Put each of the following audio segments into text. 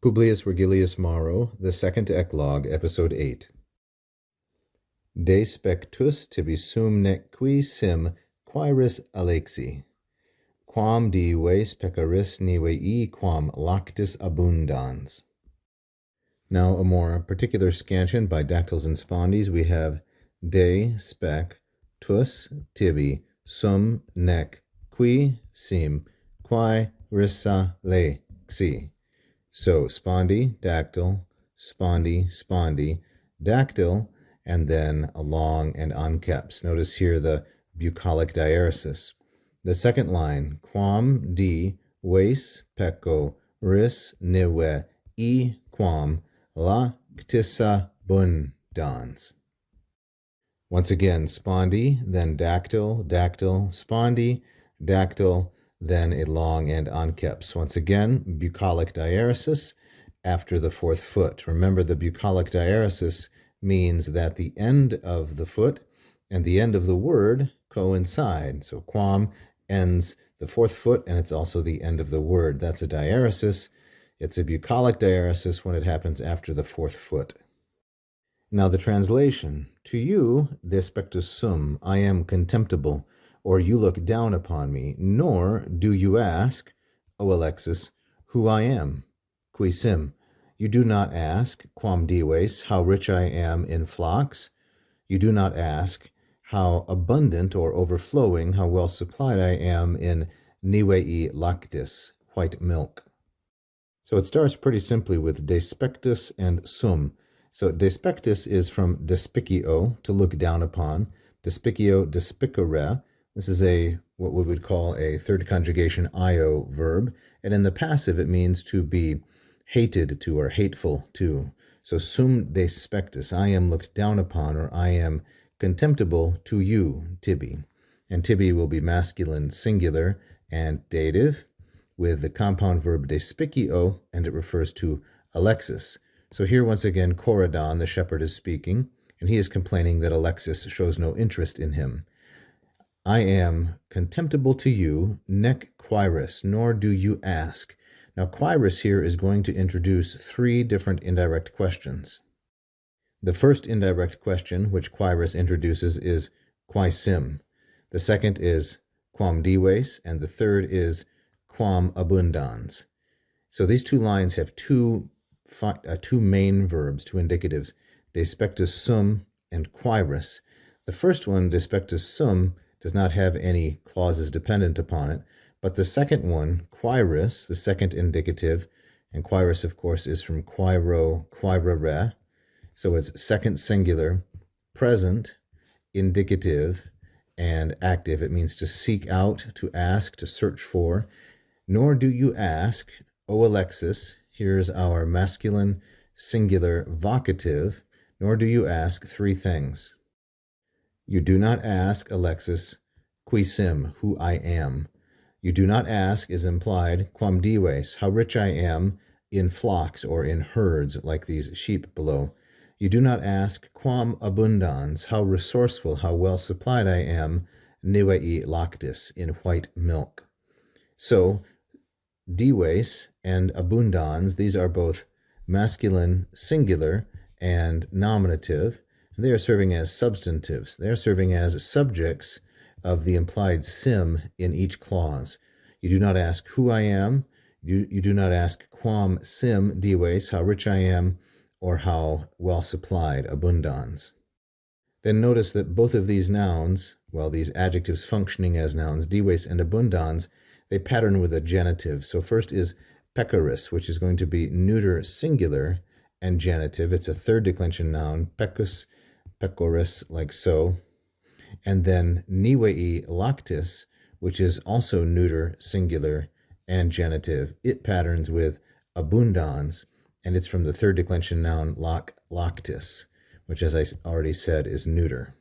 Publius Vergilius Maro, the second Eclogue, episode 8. De spectus tibi sum nec qui sim quaeris alexi, quam dives peccaris nivei quam lactis abundans. Now a more particular scansion by dactyls and spondies, we have de spec tus tibi sum nec qui sim quaeris alexi. So spondy, dactyl, spondy, dactyl, and then a long and unkeps. Notice here the bucolic diaresis. The second line, quam di ves pecco ris nive quam lactis abundans. Once again, spondy, then dactyl, spondy, dactyl, then a long and unkeps. Once again, bucolic diaresis after the fourth foot. Remember, the bucolic diaresis means that the end of the foot and the end of the word coincide. So quam ends the fourth foot, and it's also the end of the word. That's a diaresis. It's a bucolic diaresis when it happens after the fourth foot. Now the translation. To you, de spectus sum, I am contemptible, or you look down upon me, nor do you ask, O Alexis, who I am, qui sim. You do not ask, quam dives, how rich I am in flocks. You do not ask how abundant or overflowing, how well supplied I am in nivei lactis, white milk. So it starts pretty simply with de spectus and sum. So de spectus is from despicio, to look down upon, despicio, despicere. This is what we would call a third conjugation io verb, and in the passive it means to be hated to or hateful to. So sum de spectus, I am looked down upon, or I am contemptible to you, tibi. And tibi will be masculine singular and dative with the compound verb despicio, and it refers to Alexis. So here once again Coridon, the shepherd, is speaking, and he is complaining that Alexis shows no interest in him. I am contemptible to you, nec quaeris, nor do you ask. Now quaeris here is going to introduce three different indirect questions. The first indirect question which quaeris introduces is quae sim. The second is quam dives, and the third is quam abundans. So these two lines have two main verbs, two indicatives, de spectus sum and quaeris. The first one, de spectus sum, does not have any clauses dependent upon it, but the second one, quaeris, the second indicative, and quaeris, of course, is from quaero, quaerere, so it's second singular, present, indicative, and active. It means to seek out, to ask, to search for. Nor do you ask, O Alexis, here's our masculine singular vocative, nor do you ask three things. You do not ask, Alexis, qui sim, who I am. You do not ask is implied, quam dives, how rich I am in flocks or in herds, like these sheep below. You do not ask, quam abundans, how resourceful, how well supplied I am, nivei lactis, in white milk. So, dives and abundans, these are both masculine singular and nominative. They are serving as substantives. They are serving as subjects of the implied sim in each clause. You do not ask who I am. You do not ask quam sim dives, how rich I am, or how well supplied, abundans. Then notice that both of these nouns, well, these adjectives functioning as nouns, dives and abundans, they pattern with a genitive. So first is peccaris, which is going to be neuter singular and genitive. It's a third declension noun, pecus, pecoris, like so. And then nivei lactis, which is also neuter singular and genitive. It patterns with abundans, and it's from the third declension noun lactis, which, as I already said, is neuter.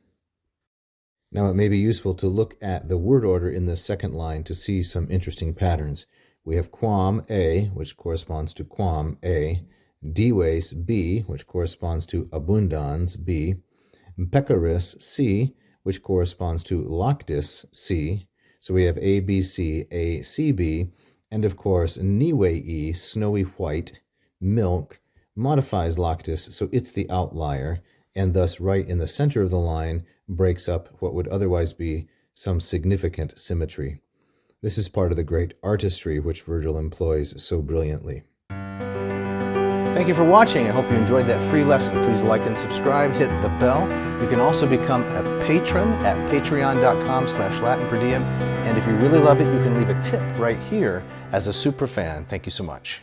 Now it may be useful to look at the word order in the second line to see some interesting patterns. We have quam A, which corresponds to quam A, dives B, which corresponds to abundans B, peccaris C, which corresponds to lactis C. So we have A, B, C, A, C, B, and of course nivei, snowy white, milk modifies lactis, so it's the outlier, and thus right in the center of the line breaks up what would otherwise be some significant symmetry. This is part of the great artistry which Vergil employs so brilliantly. Thank you for watching. I hope you enjoyed that free lesson. Please like and subscribe, hit the bell. You can also become a patron at patreon.com/LatinPerDiem. And if you really loved it, you can leave a tip right here as a super fan. Thank you so much.